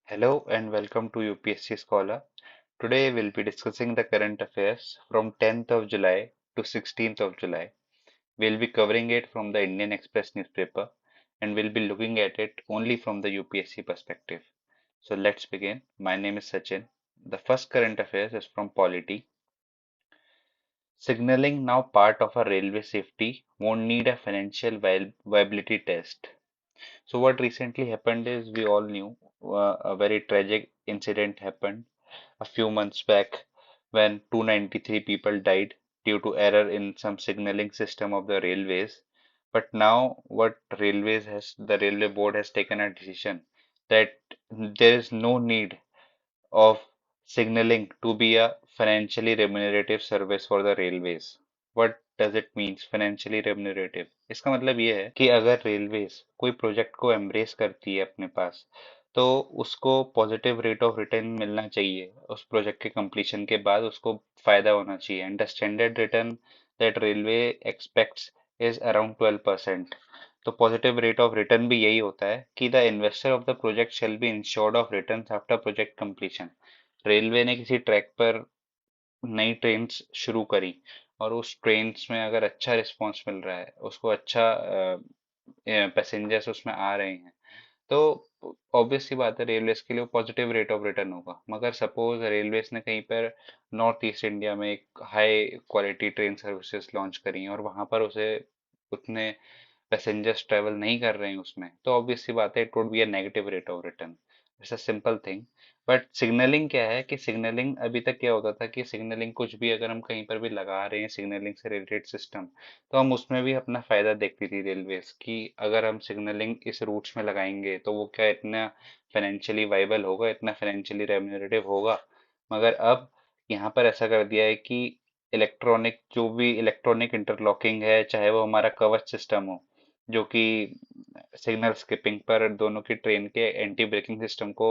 Hello and welcome to UPSC Scholar. Today we'll be discussing the current affairs from 10th of July to 16th of July. We'll be covering it from the Indian Express newspaper and we'll be looking at it only from the UPSC perspective. So let's begin. My name is Sachin. The first current affairs is from Polity. Signaling now part of a railway safety won't need a financial viability test. So what recently happened is we all knew a very tragic incident happened a few months back when 293 people died due to error in some signaling system of the railways. But now what the railway board has taken a decision that there is no need of signaling to be a financially remunerative service for the railways. What does it means financially remunerative? इसका मतलब ये है कि अगर railways कोई project को embrace करती है अपने पास तो उसको पॉजिटिव रेट ऑफ रिटर्न मिलना चाहिए उस प्रोजेक्ट के कंप्लीशन के बाद उसको फायदा होना चाहिए and the standard return that railway aspects is around 12%. तो पॉजिटिव रेट ऑफ रिटर्न भी यही होता है कि the investor of the project shall be insured of return after project completion. Railway ने किसी ट्रैक पर नई ट्रेन्स शुरू करी और उस ट्रेन्स में अगर अच्छा रिस्पॉन्स मिल रहा है उसको अच्छा पैसेंजर्स उसमें आ रहे हैं तो ऑब्वियस सी बात है रेलवेज के लिए पॉजिटिव रेट ऑफ रिटर्न होगा. मगर सपोज रेलवेज ने कहीं पर नॉर्थ ईस्ट इंडिया में एक high quality train services launch करी और वहां पर उसे उतने पैसेंजर्स ट्रेवल नहीं कर रहे हैं उसमें तो ऑब्वियस सी बात है it would be a negative rate of return. It's a simple thing. But signalling क्या है कि सिग्नलिंग अभी तक क्या होता था कि सिग्नलिंग कुछ भी अगर हम कहीं पर भी लगा रहे हैं सिग्नलिंग से रिलेटेड सिस्टम तो हम उसमें भी अपना फायदा देखती थी रेलवेज की अगर हम सिग्नलिंग इस रूट्स में लगाएंगे तो वो क्या इतना फाइनेंशियली वाइबल होगा इतना फाइनेंशियली रेम्यूनरेटिव होगा. मगर अब यहाँ पर ऐसा कर दिया है कि इलेक्ट्रॉनिक जो भी इलेक्ट्रॉनिक इंटरलॉकिंग है चाहे वो हमारा कवच सिस्टम हो जो कि सिग्नल स्किपिंग पर दोनों की ट्रेन के एंटी ब्रेकिंग सिस्टम को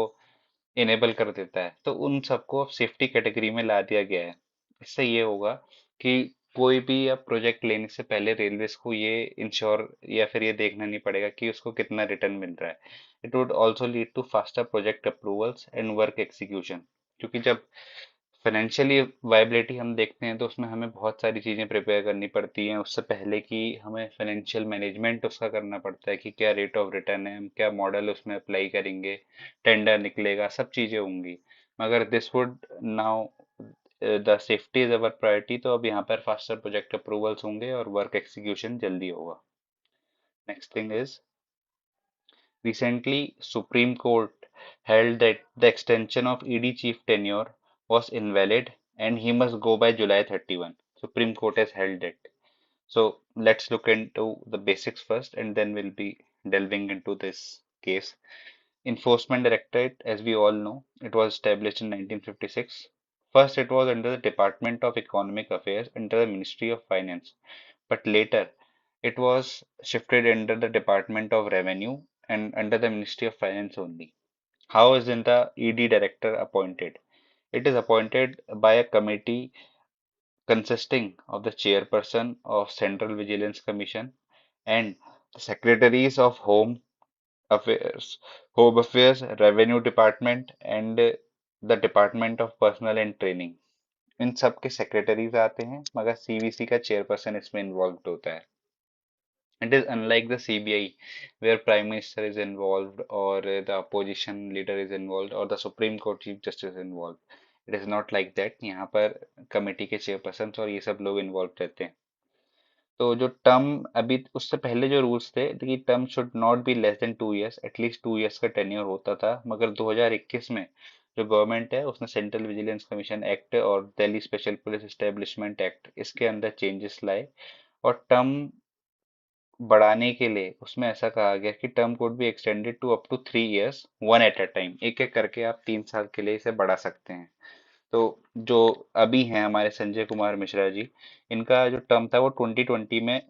इनेबल कर देता है तो उन सबको अब सेफ्टी कैटेगरी में ला दिया गया है. इससे ये होगा कि कोई भी अब प्रोजेक्ट लेने से पहले रेलवेज को ये इंश्योर या फिर ये देखना नहीं पड़ेगा कि उसको कितना रिटर्न मिल रहा है. It would also lead to faster project approvals and work execution. क्योंकि जब फाइनेंशियली वायबिलिटी हम देखते हैं तो उसमें हमें बहुत सारी चीज़ें प्रिपेयर करनी पड़ती हैं उससे पहले कि हमें फाइनेंशियल मैनेजमेंट उसका करना पड़ता है कि क्या रेट ऑफ रिटर्न है हम क्या मॉडल उसमें अप्लाई करेंगे टेंडर निकलेगा सब चीज़ें होंगी. मगर this would now the safety is our priority तो अब यहाँ पर फास्टर प्रोजेक्ट अप्रूवल्स होंगे और वर्क एग्जीक्यूशन जल्दी होगा. Next thing is recently Supreme Court held that the extension of ED chief tenure was invalid and he must go by July 31. Supreme Court has held it. So let's look into the basics first and then we'll be delving into this case. Enforcement Directorate, as we all know, it was established in 1956. First, it was under the Department of Economic Affairs under the Ministry of Finance, but later it was shifted under the Department of Revenue and under the Ministry of Finance only. How is the ED director appointed? It is appointed by a committee consisting of the chairperson of Central Vigilance Commission and the secretaries of Affairs, Home Affairs, Revenue Department and the Department of Personnel and Training. इन सब के secretaries आते हैं मगर CVC का chairperson इसमें involve होता है. It is unlike the CBI where Prime Minister is involved or the opposition leader is involved or the Supreme Court Chief Justice is involved. It is not like that. यहाँ पर committee के chairperson और ये सब लोग involve रहते हैं. तो जो टर्म अभी उससे पहले जो रूल्स थे कि term should not be less than 2 years at least 2 years का टेन्योर होता था मगर 2021 में जो गवर्नमेंट है उसने सेंट्रल विजिलेंस कमीशन एक्ट और Delhi special police establishment act इसके अंदर चेंजेस लाए और टर्म बढ़ाने के लिए उसमें ऐसा कहा गया कि term could be extended to up to 3 years one at a time एक एक करके आप 3 साल के लिए इसे बढ़ा सकते हैं. तो जो अभी हैं हमारे संजय कुमार मिश्रा जी इनका जो टर्म था वो 2020 में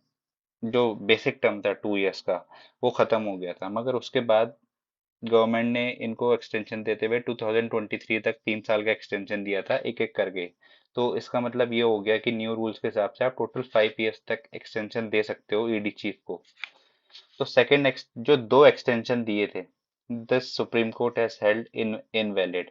जो बेसिक टर्म था 2 इयर्स का वो खत्म हो गया था मगर उसके बाद गवर्नमेंट ने इनको एक्सटेंशन देते हुए 2023 तक 3 साल का एक्सटेंशन दिया था एक एक करके. तो इसका मतलब ये हो गया कि न्यू रूल्स के हिसाब से आप टोटल 5 इयर्स तक एक्सटेंशन दे सकते हो ईडी चीफ को. तो सेकंड जो दो एक्सटेंशन दिए थे this Supreme Court has held invalid.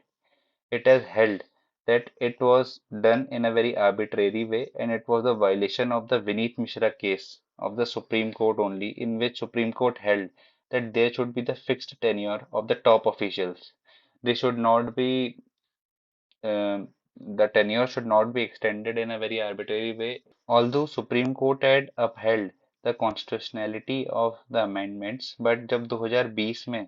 It has held that it was done in a very arbitrary way and it was a violation of the Vineet Mishra case of the Supreme Court only, in which Supreme Court held that there should be the fixed tenure of the top officials. They should not be the tenure should not be extended in a very arbitrary way. Although Supreme Court had upheld the constitutionality of the amendments, but जब 2020 में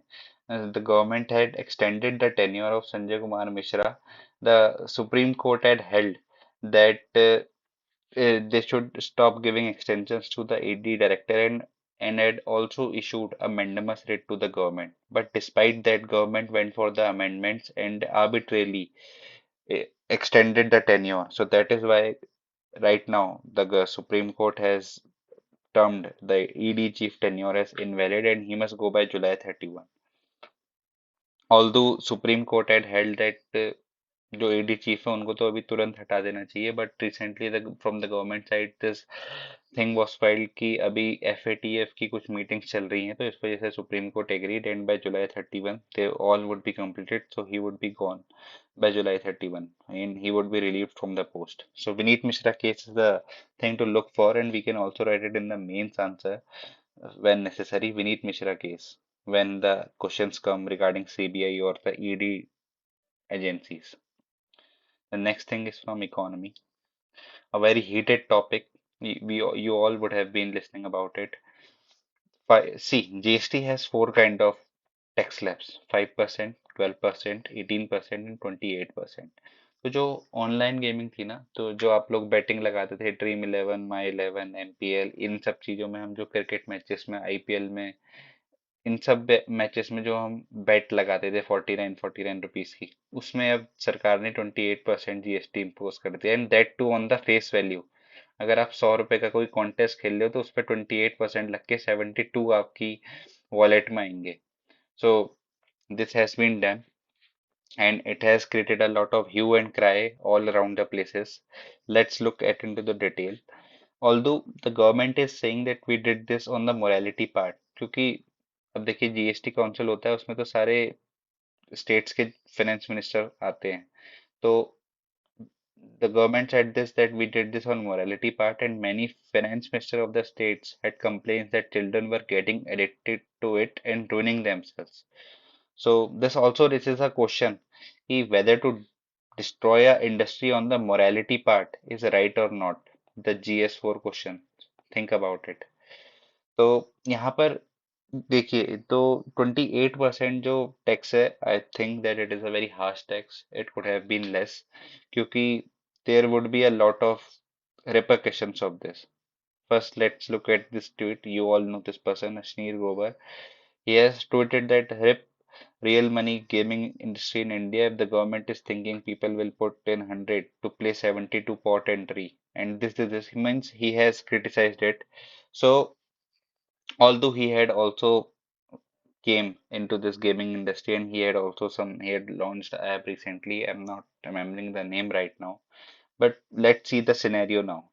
the government had extended the tenure of Sanjay Kumar Mishra, the Supreme Court had held that they should stop giving extensions to the AD director and had also issued a mandamus writ to the government. But despite that, government went for the amendments and arbitrarily extended the tenure. So that is why right now the Supreme Court has termed the ED chief tenure as invalid and he must go by July 31. Although Supreme Court had held that जो ED chief है उनको तो अभी तुरंत हटा देना चाहिए but recently from the government side this thing was filed कि अभी एफएटीएफ की कुछ मीटिंग्स चल रही हैं तो इस वजह से Supreme Court agreed and by July 31 they all would be completed so he would be gone by July 31 and he would be relieved from the post. So Vineet Mishra case is the thing to look for and we can also write it in the mains answer when necessary. Vineet Mishra case when the questions come regarding CBI or the ED agencies. The next thing is from economy, a very heated topic. You all would have been listening about it. See, GST has four kind of tax slabs: 5%, 12%, 18% and 28%. तो जो online gaming थी ना, तो जो आप लोग batting लगाते थे, ड्रीम इलेवन, माई इलेवन, एमपीएल, इन सब चीजों में हम जो क्रिकेट मैचेस में, आईपीएल में, इन सब मैचेस में जो हम बेट लगाते थे 49 रुपीज की, उसमें अब सरकार ने 28% जीएसटी इम्पोज कर दिया and that too on the face value. अगर आप 100 रुपए का कोई कॉन्टेस्ट खेल रहे हो तो उस पर 28% लग के 72 आपकी वॉलेट में आएंगे। So this has been done and it has created a lot of hue and cry all around the places. Let's look at into the detail. Although the government is saying that we did this on the morality part, क्योंकि अब देखिए GST council होता है उसमें तो सारे states के finance minister आते हैं, तो the government said this that we did this on morality part and many finance minister of the states had complaints that children were getting addicted to it and ruining themselves. So this also raises a question whether to destroy a industry on the morality part is right or not. The GS4 question. Think about it. तो यहाँ पर देखिए तो 28% जो tax है I think that it is a very harsh tax it could have been less क्योंकि there would be a lot of repercussions of this. First, let's look at this tweet. You all know this person, Ashneer Grover. He has tweeted that RIP real money gaming industry in India. If the government is thinking people will put in 100 to play 72 pot entry, and this means he has criticized it. So although he had also came into this gaming industry and he had launched an app recently. I'm not remembering the name right now, but let's see the scenario now.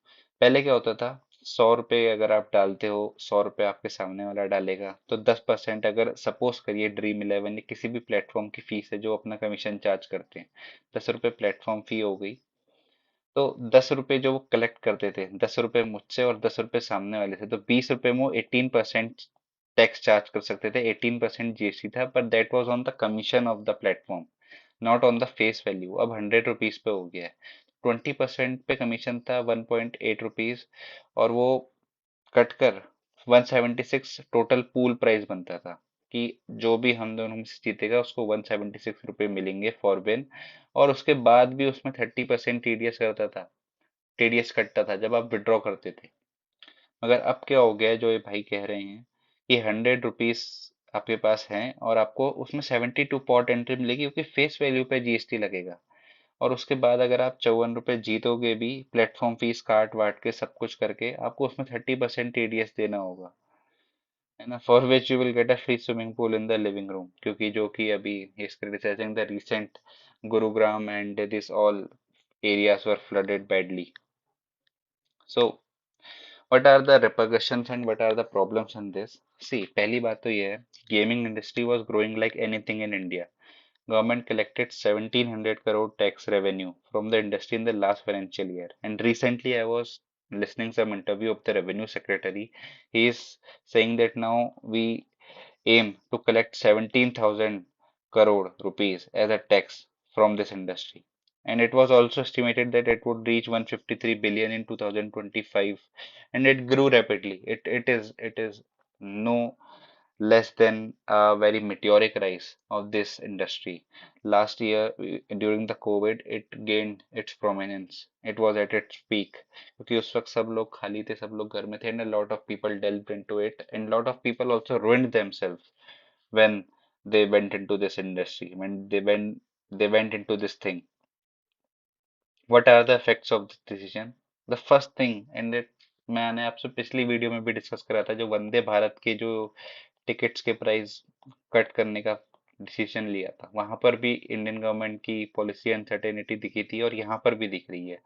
पहले क्या होता था, 100 रुपये अगर आप डालते हो, 100 रुपये आपके सामने वाला डालेगा, तो 10% अगर सपोज करिए ड्रीम इलेवन या किसी भी प्लेटफॉर्म की फीस है जो अपना कमीशन चार्ज करते हैं, 10 रुपये प्लेटफॉर्म फी हो गई, तो 10 रुपये जो वो कलेक्ट करते थे, 10 रुपये मुझसे और 10 रुपये सामने वाले से, तो 20 रुपये में वो 18% टैक्स चार्ज कर सकते थे, 18% जीएसटी था, पर that was on the commission of the platform, not on the face value. अब 100 रुपीज पे हो गया है, 20% पे कमीशन था 1.8 रुपीज और वो कट कर 176 टोटल पूल प्राइस बनता था कि जो भी हम दोनों में से जीतेगा उसको 176 रुपये मिलेंगे फॉर विन। और उसके बाद भी उसमें 30% टीडीएस करता था, टीडीएस कटता था जब आप विड्रॉ करते थे। मगर अब क्या हो गया है, जो ये भाई कह रहे हैं कि 100 रुपीज आपके पास हैं और आपको उसमें 72 पॉट एंट्री मिलेगी क्योंकि फेस वैल्यू पे जीएसटी लगेगा। और उसके बाद अगर आप 54 रुपये जीतोगे भी प्लेटफॉर्म फीस काट वाट के सब कुछ करके, आपको उसमें 30% टीडीएस देना होगा, है ना, for which you will get a free swimming pool in the living room. क्योंकि जो कि अभी ही is criticising the recent Gurugram and this all areas were flooded badly. So What are the repercussions and what are the problems in this? See, पहली बात तो ये है, gaming industry was growing like anything in India. Government collected 1700 crore tax revenue from the industry in the last financial year. And recently I was listening some interview of the revenue secretary. He is saying that now we aim to collect 17,000 crore rupees as a tax from this industry. And it was also estimated that it would reach 153 billion in 2025, and it grew rapidly. It is no less than a very meteoric rise of this industry. Last year, during the COVID, it gained its prominence. It was at its peak क्योंकि उस वक्त सब लोग खाली थे, सब लोग घर में थे, and a lot of people delved into it, and a lot of people also ruined themselves when they went into this industry, when they went into this thing. What are the effects of this decision? The first thing, and it मैंने आपसे पिछली video में भी discuss करा था, जो वंदे भारत के जो टिकट्स के प्राइस कट करने का डिसीजन लिया था, वहां पर भी इंडियन गवर्नमेंट की पॉलिसी अनसर्टेनिटी दिखी थी और यहाँ पर भी दिख रही है।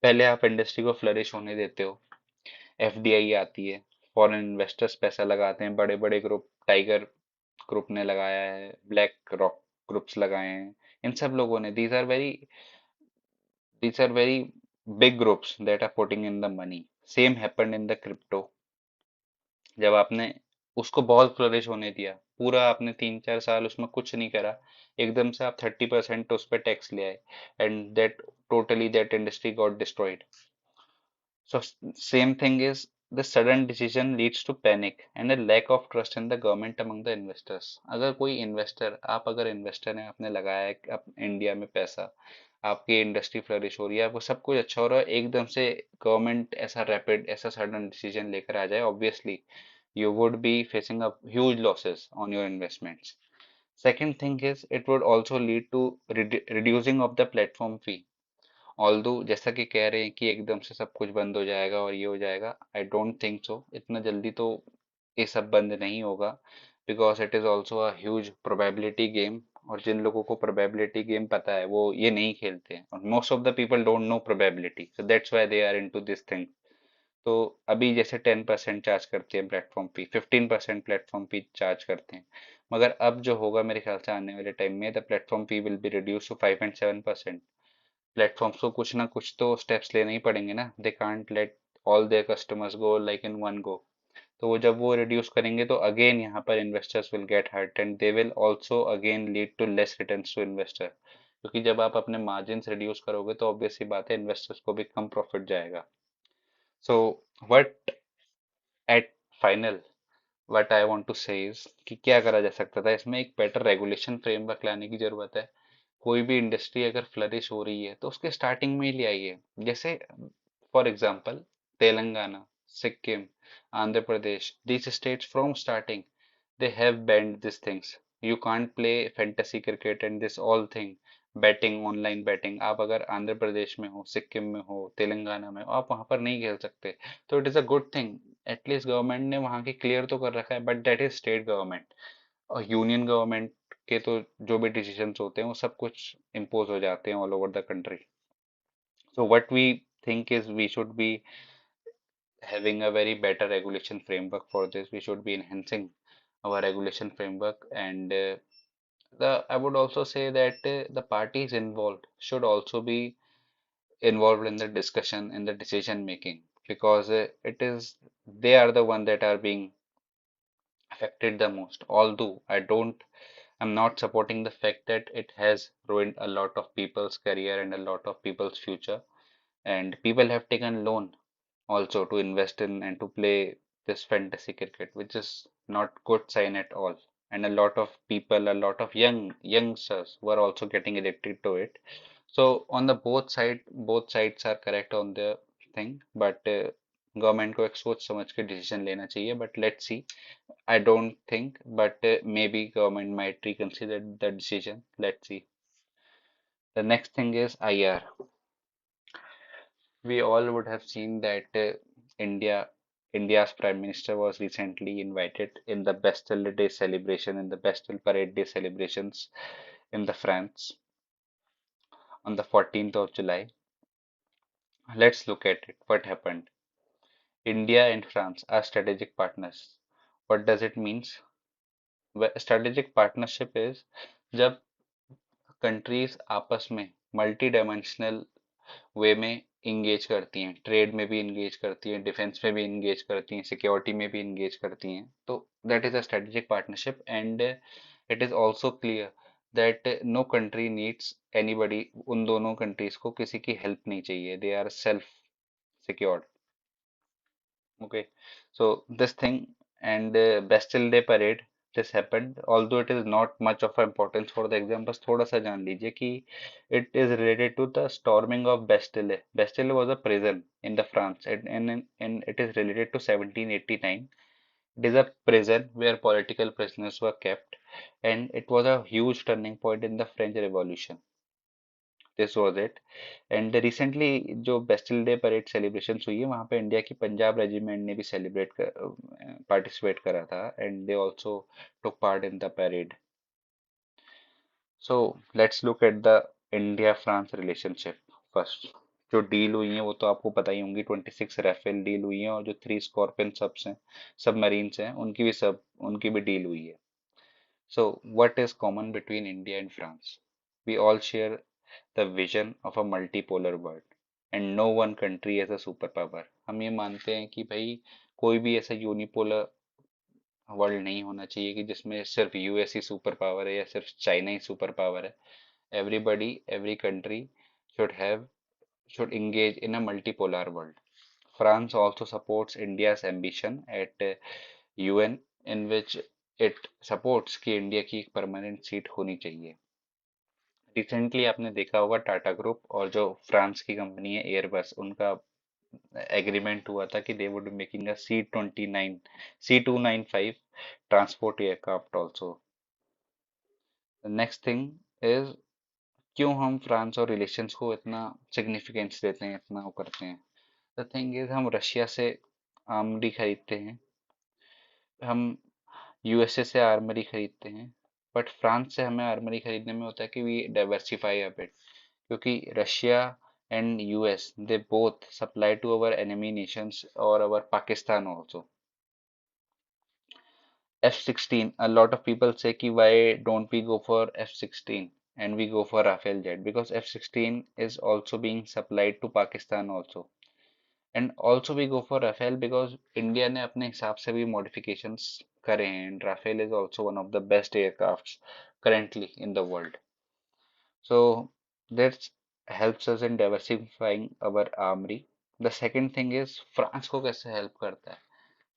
पहले आप इंडस्ट्री को फ्लरिश होने देते हो, एफडीआई आती है, फॉरेन इन्वेस्टर्स पैसा लगाते हैं, बड़े बड़े ग्रुप, टाइगर ग्रुप ने लगाया है, ब्लैक रॉक ग्रुप्स लगाए हैं, इन सब लोगों ने, these are very big groups that are putting in the money. Same happened in the crypto. जब आपने उसको बहुत फ्लरिश होने दिया, पूरा आपने 3-4 साल उसमें कुछ नहीं करा, एकदम से आप 30% उस पर टैक्स ले आए, and that industry got destroyed. So same thing is, the sudden decision leads to panic and a lack of trust in the government among the investors. अगर कोई इन्वेस्टर, आप अगर इन्वेस्टर हैं, आपने लगाया है इंडिया में पैसा, आपकी इंडस्ट्री फ्लरिश हो रही है, आपको सब कुछ अच्छा हो रहा है, एकदम से गवर्नमेंट ऐसा रैपिड, ऐसा सडन डिसीजन लेकर आ जाए, obviously you would be facing up huge losses on your investments. Second thing is, it would also lead to reducing of the platform fee. Although जैसा कि कह रहे हैं कि एकदम से सब कुछ बंद हो जाएगा और ये हो जाएगा, आई डोंट थिंक सो, इतना जल्दी तो ये सब बंद नहीं होगा, because it is also a huge probability game, और जिन लोगों को प्रोबेबिलिटी गेम पता है वो ये नहीं खेलते हैं, और most of the people don't know probability, so that's why they are into this thing. तो अभी जैसे 10% चार्ज करते हैं platform fee, 15% platform fee charge करते हैं, मगर अब जो होगा मेरे ख्याल से आने वाले टाइम में, the platform fee will be reduce to 5 and 7%. Platforms को कुछ ना कुछ तो स्टेप्स लेने ही पड़ेंगे ना, they can't let all their customers go like in one go. तो वो जब वो रिड्यूस करेंगे तो अगेन यहाँ पर investors will get hurt, and they will also again lead to less returns to investor, क्योंकि जब आप अपने मार्जिन रिड्यूस करोगे तो ऑब्वियस सी बात है, इन्वेस्टर्स को भी कम प्रॉफिट जाएगा. So what at final, what I want to say is कि क्या करा जा सकता था इसमें, एक बेटर रेगुलेशन फ्रेमवर्क लाने की जरूरत है. कोई भी इंडस्ट्री अगर फ्लरिश हो रही है तो उसके स्टार्टिंग में ही ले आइए. जैसे for example Telangana, Sikkim, Andhra Pradesh, these states from starting they have banned these things. You can't play fantasy cricket and this all thing, batting, online batting, आप अगर आंध्र प्रदेश में हो, सिक्किम में हो, तेलंगाना में हो, आप वहां पर नहीं खेल सकते. तो it is a good thing, at least government ने वहां की क्लियर तो कर रखा है, but that is state government. और यूनियन गवर्नमेंट के तो जो भी डिसीजंस होते हैं वो सब कुछ इम्पोज हो जाते हैं all over the country. So what we think is, we should be having a very better regulation framework for this. We should be enhancing our regulation framework, and the I would also say that the parties involved should also be involved in the discussion, in the decision making, because it is they are the one that are being affected the most. Although I'm not supporting the fact that it has ruined a lot of people's career and a lot of people's future, and people have taken loan also to invest in and to play this fantasy cricket, which is not good sign at all. And a lot of people, a lot of youngsters were also getting addicted to it. So on the both sides are correct on the thing, but government को एक सोच समझ के decision लेना चाहिए. But let's see, I don't think, but maybe government might reconsider the decision. Let's see. The next thing is IR. We all would have seen that India, India's Prime Minister was recently invited in the Bastille Day celebration, in the Bastille Parade Day celebrations in the France on the 14th of July. Let's look at it. What happened? India and France are strategic partners. What does it means? Strategic partnership is जब countries आपस में multi dimensional वे में engage करती हैं, trade में भी engage करती हैं, डिफेंस में भी इंगेज करती हैं, सिक्योरिटी में भी इंगेज करती हैं, तो that is a strategic partnership and it is also clear that no country needs anybody, उन दोनों कंट्रीज को किसी की हेल्प नहीं चाहिए, they are self secured. Okay, so this thing and Bastille Day parade, this happened. Although it is not much of importance for the exam, बस थोड़ा सा जान लीजिए कि it is related to the storming of Bastille. Bastille was a prison in the France, and it is related to 1789. It is a prison where political prisoners were kept, and it was a huge turning point in the French Revolution. This was it. And recently जो Bastille day parade celebration हुई है वहां पे India की Punjab regiment ने भी celebrate participate करा था and they also took part in the parade. So let's look at the India France relationship first. जो डील हुई है वो तो आपको पता ही होंगी, 26 राफेल डील हुई है और जो 3 स्कॉर्पियन सबs हैं, सबमरीन्स हैं, उनकी भी डील हुई है. So, what is common between India and France? We all share the vision of a multipolar world, and no one country is a superpower. हम ये मानते हैं कि भाई कोई भी ऐसा यूनिपोलर वर्ल्ड नहीं होना चाहिए कि जिसमें सिर्फ यूएस ही सुपर पावर है या सिर्फ चाइना ही सुपर पावर है. Everybody, every country should have should engage in a multipolar world. France also supports India's ambition at UN, in which it supports कि इंडिया की एक परमानेंट सीट होनी चाहिए. Recently आपने देखा होगा टाटा ग्रुप और जो फ्रांस की कंपनी है एयरबस, उनका एग्रीमेंट हुआ था कि they would be making a C295 transport aircraft also. Next thing is क्यों हम फ्रांस और रिलेशंस को इतना सिग्निफिकेंस देते हैं, इतना वो करते हैं. द थिंग इज हम रशिया से आर्मरी खरीदते हैं, हम यूएसए से आर्मरी खरीदते हैं, बट फ्रांस से हमें आर्मरी खरीदने में होता है कि वी डाइवर्सिफाई अ बिट, क्योंकि Russia and US they both supply to our enemy nations और our Pakistan also. F-16, a lot of people say कि why don't we go for F-16 and we go for Rafale jet, because F-16 is also being supplied to Pakistan also. And also we go for Rafale because India ने अपने हिसाब से भी modifications करे हैं and Rafale is also one of the best aircraft currently in the world. So that helps us in diversifying our armoury. The second thing is France को कैसे help करता है.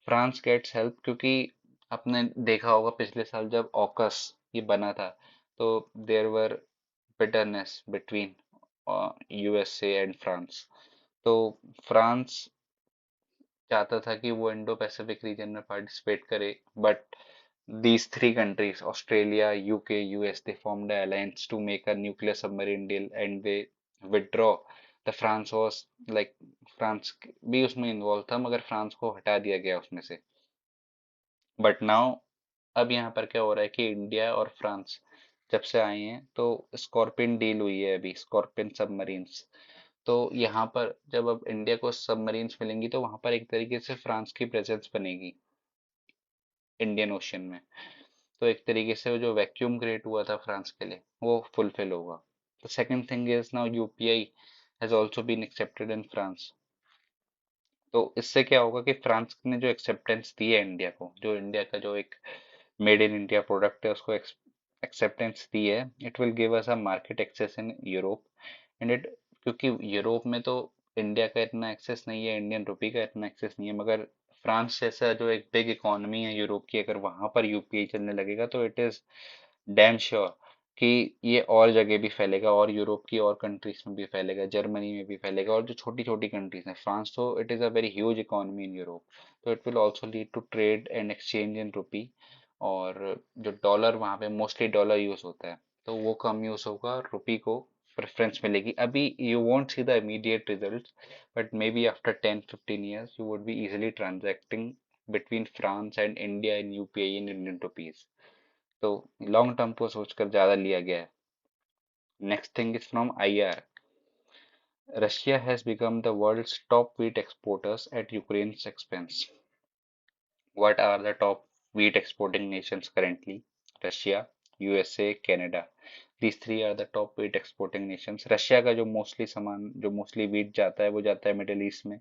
फ्रांस गेट्स हेल्प क्योंकि आपने देखा होगा पिछले साल जब ऑकस ये बना था तो there were bitterness between USA and France. तो फ्रांस चाहता था कि वो इंडो पैसिफिक रीजन में पार्टिसिपेट करे, but these three countries, Australia, UK, US, they formed an alliance to make a nuclear submarine deal and they withdraw. The France was like, France भी उसमें involve था मगर फ्रांस को हटा दिया गया उसमें से. बट नाउ अब यहाँ पर क्या हो रहा है कि इंडिया और फ्रांस जब से आए हैं तो स्कॉर्पियन डील हुई है अभी, स्कॉर्पियन सबमरीन्स. तो यहाँ पर जब अब इंडिया को सबमरीन्स मिलेंगी तो वहां पर एक तरीके से फ्रांस की प्रेजेंस बनेगी इंडियन ओशन में. तो एक तरीके से वो जो वैक्यूम क्रिएट हुआ था फ्रांस के लिए वो फुलफिल होगा. The second thing is now UPI has also been accepted in France. तो इससे क्या होगा कि फ्रांस ने जो एक्सेप्टेंस दी है इंडिया को, जो इंडिया का जो एक मेड इन इंडिया प्रोडक्ट है उसको एक्सेप्टेंस दी है, it will give us a market access in Europe. And it, क्योंकि यूरोप में तो इंडिया का इतना एक्सेस नहीं है, इंडियन रुपी का इतना एक्सेस नहीं है, मगर फ्रांस जैसा जो एक बिग इकोनॉमी है यूरोप की, अगर वहां पर यूपीआई चलने लगेगा तो इट इज डैम श्योर कि ये और जगह भी फैलेगा और यूरोप की और कंट्रीज में भी फैलेगा, जर्मनी में भी फैलेगा और जो छोटी छोटी कंट्रीज हैं. फ्रांस तो it is a very huge economy in Europe, तो it will also lead to trade and exchange in rupee. और जो डॉलर वहाँ पे मोस्टली डॉलर यूज होता है तो वो कम यूज होगा, रुपी को प्रेफरेंस मिलेगी. अभी you won't see the immediate results, but may be after 10-15 years you would be easily transacting between France and India in UPI in Indian rupees. तो लॉन्ग टर्म को सोचकर ज़्यादा लिया गया है. Next thing is from IR. Russia has become the world's top wheat exporters at Ukraine's expense. What are the top wheat exporting nations currently? Russia, USA, Canada. These three are the top wheat exporting nations. Russia का जो mostly wheat जाता है वो जाता है middle east में,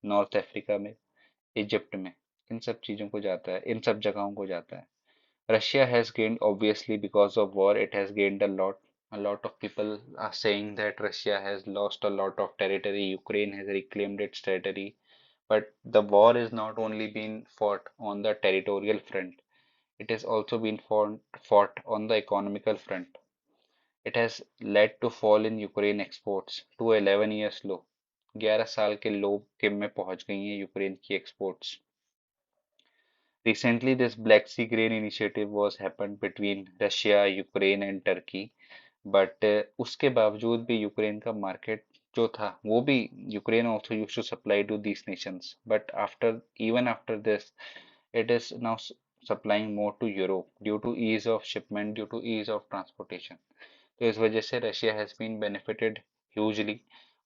north Africa में, Egypt में, इन सब चीजों को जाता है, इन सब जगहों को जाता है. Russia has gained, obviously, because of war, it has gained a lot. A lot of people are saying that Russia has lost a lot of territory, Ukraine has reclaimed its territory. But the war is not only been fought on the territorial front, it has also been fought on the economical front. It has led to fall in Ukraine exports to 11 years low. 11 साल के लो के में पहुंच गई हैं Ukraine की exports. Recently, this Black Sea Grain initiative was happened between Russia, Ukraine and Turkey. But उसके बावजूद भी यूक्रेन का मार्केट जो था वो भी Ukraine also use to supply to these nations but after even after this it is now supplying more to Europe due to ease of shipment, due to ease of transportation. तो इस वजह से Russia has been benefited hugely.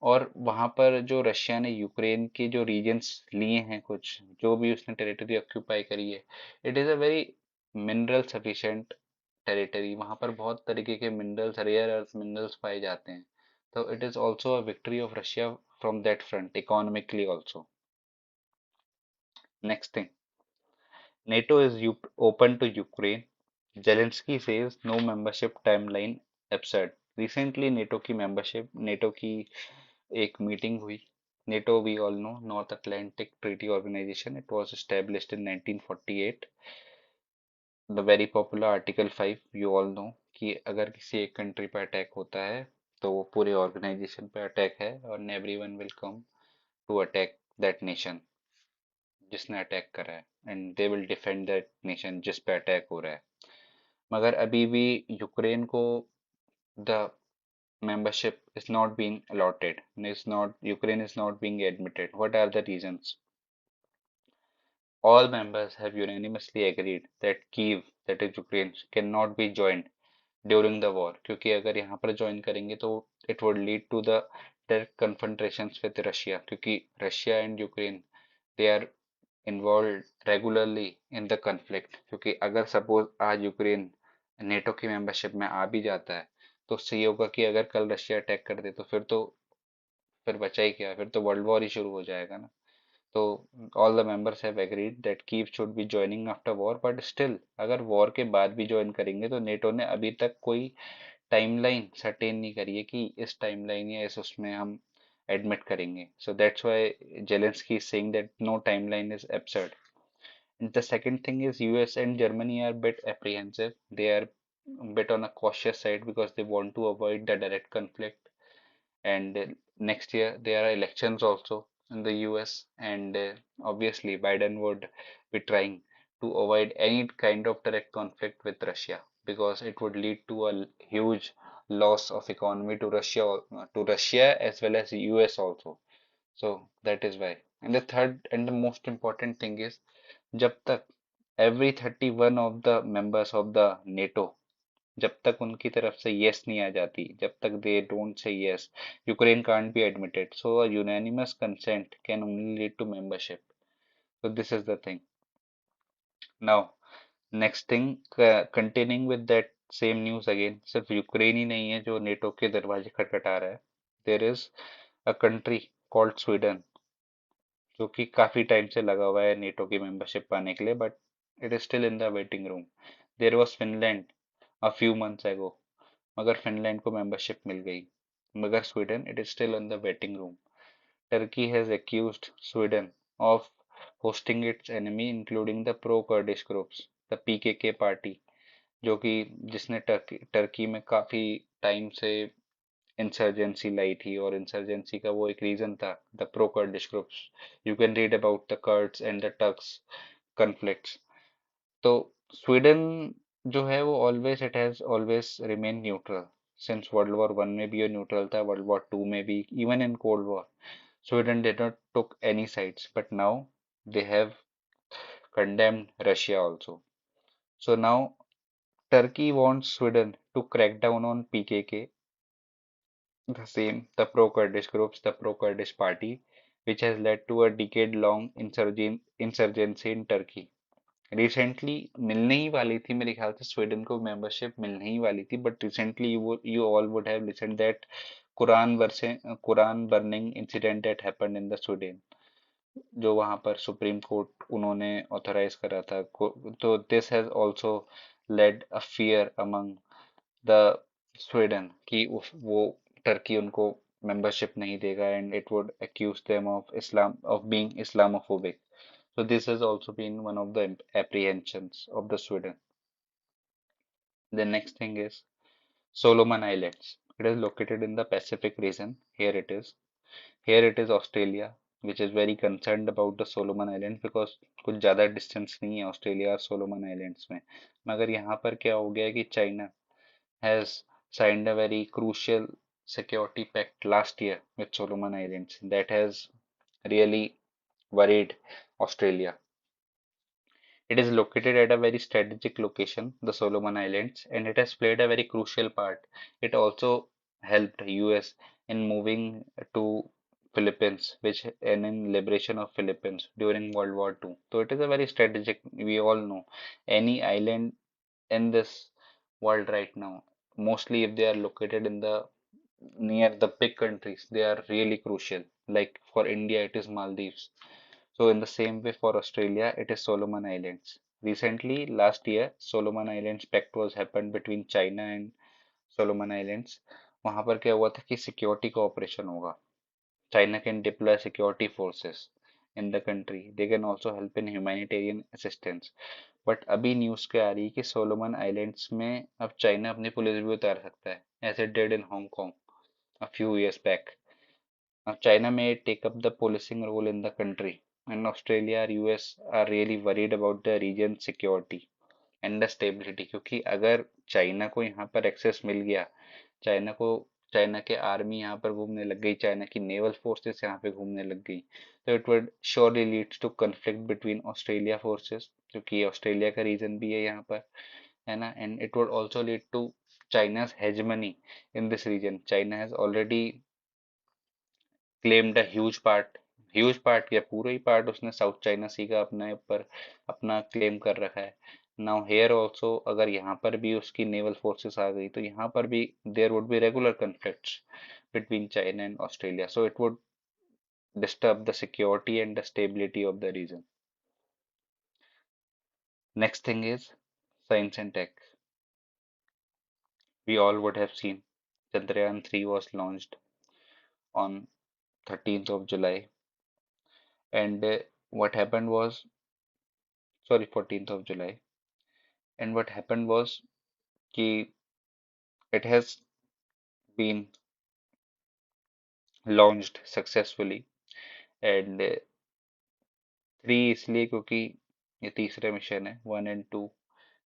और वहाँ पर जो Russia ने Ukraine के जो रीजन्स लिए हैं, कुछ जो भी उसने टेरिटरी ऑक्यूपाई करी है, it is a very mineral sufficient territory. वहाँ पर बहुत तरीके के मिनरल्स, रेयर अर्थ मिनरल्स पाए जाते हैं. तो it is also a victory of Russia from that front economically also. Next thing, NATO is open to Ukraine. Zelensky says no membership timeline absurd. Recently NATO की एक meeting हुई. NATO, we all know, North Atlantic Treaty Organization. It was established in 1948. The very popular Article 5, you all know, कि अगर किसी एक country पर attack होता है तो वो पूरे ऑर्गेनाइजेशन पे अटैक है और everyone will come to attack that nation जिसने अटैक करा है, and they will defend that nation जिस पे अटैक हो रहा है. मगर अभी भी यूक्रेन को the membership is not being allotted, is not Ukraine is not being admitted. What are the reasons? All members have unanimously agreed that Kiev, that is Ukraine, cannot be joined during the war. क्योंकि अगर यहाँ पर join करेंगे तो it would lead to the direct confrontations with Russia. क्योंकि Russia and Ukraine, they are involved regularly in the conflict. क्योंकि अगर suppose आज यूक्रेन नेटो की मेंबरशिप में आ भी जाता है तो उससे ये होगा कि अगर कल रशिया अटैक कर दे तो फिर बचा ही क्या, फिर तो वर्ल्ड वॉर ही शुरू हो जाएगा ना. तो all the members have agreed that Kyiv should be joining after war. But still अगर वॉर के बाद भी ज्वाइन करेंगे तो नेटो ने अभी तक कोई टाइमलाइन सर्टेन नहीं करी है कि इस टाइमलाइन या इस उसमें हम एडमिट करेंगे. So that's why Zelensky is saying that no timeline is absurd. And the second thing is US and Germany are a bit apprehensive. They are a bit on a cautious side because they want to avoid the direct conflict. And next year there are elections also in the US, and obviously Biden would be trying to avoid any kind of direct conflict with Russia because it would lead to a huge loss of economy to Russia as well as US also. So that is why. And the third and the most important thing is जब तक every 31 of the members of the NATO, जब तक उनकी तरफ से yes नहीं आ जाती, जब तक they don't say yes, Ukraine can't be admitted. So a unanimous consent can only lead to membership. So this is the thing. Now, next thing, continuing with that same news again, सिर्फ Ukraine ही नहीं है जो NATO के दरवाजे खटखटा रहा है. There is a country called Sweden जो कि काफी टाइम से लगा हुआ है नेटो की मेंबरशिप पाने के लिए, but it is still in the waiting room. There was Finland a few months ago, मगर फिनलैंड को मेंबरशिप मिल गई, मगर Sweden it is still in the waiting room. Turkey has accused Sweden of hosting its enemy including the pro Kurdish groups, the PKK party, जो कि जिसने Turkey में काफी टाइम से इंसर्जेंसी लाई थी, और इंसर्जेंसी का वो एक रीजन था the pro Kurdish groups. You can read about the Kurds and the Turks conflicts. तो स्वीडन जो है वो always it has always remain neutral. Since world war one में भी ये न्यूट्रल था, वर्ल्ड वॉर टू में भी, even in cold war Sweden did not took any sides, but now they have condemned Russia also. So now Turkey wants Sweden to crack down on PKK The same, the pro-Kurdish groups, the pro-Kurdish party, which has led to a decade-long insurgency in Turkey. Recently मिलने ही वाली थी मेरे ख्याल से Sweden को membership मिलने ही वाली थी but recently you all would have listened that Quran burning incident that happened in the Sweden जो वहां पर सुप्रीम कोर्ट उन्होंने ऑथराइज करा था तो this has also led a fear among the Sweden कि वो टर्की उनको मेंबरशिप नहीं देगा and it would accuse them of being Islamophobic. So this has also been one of the apprehensions of the Sweden. The next thing is Solomon Islands. It is located in the Pacific region. Here it is. Here it is Australia, which is very concerned about the Solomon Islands because कुछ ज़्यादा distance नहीं है Australia और Solomon islands में मगर यहाँ पर क्या हो गया कि China has signed a very crucial security pact last year with Solomon Islands that has really worried Australia. It is located at a very strategic location, the Solomon Islands, and it has played a very crucial part. It also helped US in moving to Philippines, which and in liberation of Philippines during World War II. So it is a very strategic. We all know any island in this world right now, mostly if they are located in the near the big countries, they are really crucial. Like for India, it is Maldives. So in the same way for Australia, it is Solomon Islands. Recently, last year, Solomon Islands pact was happened between China and Solomon Islands. वहां पर क्या हुआ था कि security cooperation होगा. China can deploy security forces in the country. They can also help in humanitarian assistance. But अभी news क्या आ रही है कि सोलोमन आइलैंड्स में अब चाइना अपनी पुलिस भी उतार सकता है as it did in Hong Kong a few years back. Now, China may take up the policing role in the country, and Australia or US are really worried about the region's security and the stability. क्योंकि अगर China को यहाँ पर access मिल गया, China को China के army यहाँ पर घूमने लग गई, चाइना की नेवल फोर्सेस यहाँ पे घूमने लग गई, तो it would surely leads to conflict between Australia forces क्योंकि ऑस्ट्रेलिया का रीजन भी है यहाँ पर, है ना, and it would also lead to China's hegemony in this region. China has already claimed a huge part या पूरा ही पार्ट उसने साउथ चाइना सी का अपने ऊपर अपना क्लेम कर रखा है. नाउ हेयर ऑल्सो अगर यहाँ पर भी उसकी नेवल फोर्सेस आ गई तो यहाँ पर भी there would be regular conflicts between China and Australia. So it would disturb the security and the stability of the region. Next thing is science and tech. We all would have seen Chandrayaan 3 was launched on 13th of July, and what happened was, sorry, 14th of July, and what happened was कि it has been launched successfully, and 3 इसलिए क्योंकि ये तीसरा mission है. 1 and 2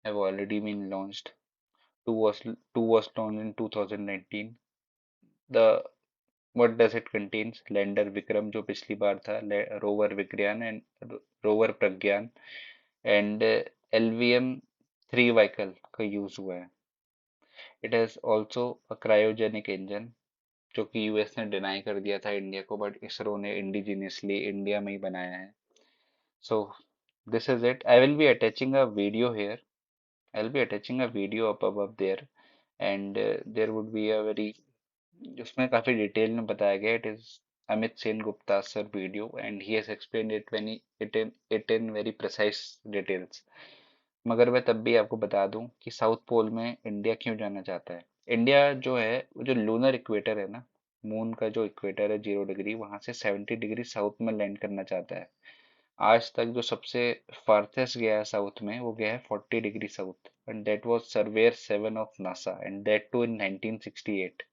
have already been launched. 2 was launched in 2019. The what does it contains? Lander Vikram जो पिछली बार था, rover विज्ञान and rover Pragyan and LVM 3 vehicle का यूज हुआ है. It has also a cryogenic engine जो कि यूएस ने डिनाई कर दिया था इंडिया को, बट इसरो ने इंडिजिनियसली इंडिया में ही बनाया है. So this is it. I will be attaching a video hair. I will be attaching a video up above there, and there would be a very उसमें काफी डिटेल में बताया गया. It is Amit Sen Gupta sir video and he has explained it in very precise details. मगर मैं तब भी आपको बता दूं कि साउथ पोल में इंडिया क्यों जाना चाहता है. इंडिया जो है वो जो लूनर इक्वेटर है ना, मून का जो इक्वेटर है 0 डिग्री वहां से 70 डिग्री साउथ में लैंड करना चाहता है. आज तक जो सबसे फार्थेस्ट गया है साउथ में वो गया है 40 degree south, and that was surveyor 7 of NASA and that too in 1968.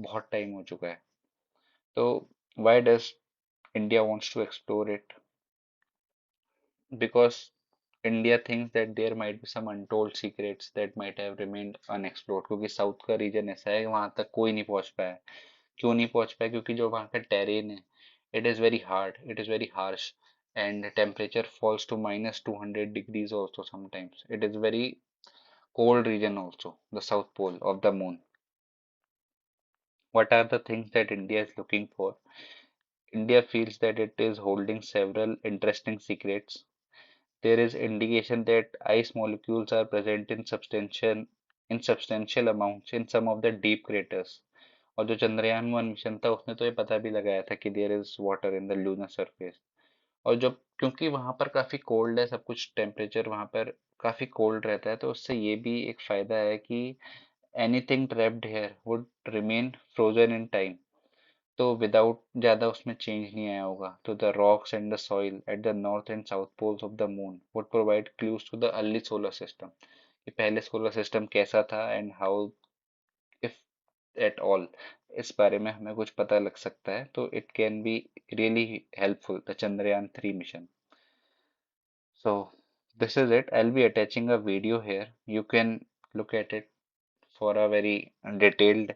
बहुत टाइम हो चुका है. तो why does India wants to explore it? Because India thinks that there might be some untold secrets that might have remained unexplored. क्योंकि south का reason ऐसा है वहां तक कोई नहीं पहुंच पाया. क्यों नहीं पहुंच पाया? क्योंकि जो वहाँ का टेरेन है it is very hard, it is very harsh, and temperature falls to minus 200 degrees also sometimes. It is very cold region also, the south pole of the moon. What are the things that India is looking for? India feels that it is holding several interesting secrets. There is indication that ice molecules are present in substantial amounts in some of the deep craters. और जो Chandrayaan 1 mission था उसने तो ये पता भी लगाया था कि there is water in the lunar surface. और जब क्योंकि वहां पर काफी कोल्ड है सब कुछ, टेम्परेचर वहां पर काफी कोल्ड रहता है, तो उससे ये भी एक फायदा है कि anything trapped here would remain frozen in time. तो विदाउट ज़्यादा उसमें चेंज नहीं आया होगा। तो the rocks and the soil at the north and south poles of the moon would provide clues to the early solar system, कि पहले solar system कैसा था and how, if at all, इस बारे में हमें कुछ पता लग सकता है। तो it can be really helpful the Chandrayaan 3 mission. So this is it. I'll be attaching a video here. You can look at it for a very detailed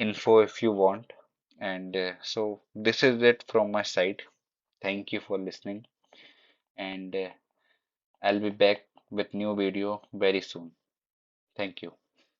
info if you want. And so this is it from my side. Thank you for listening, and I'll be back with new video very soon. Thank you.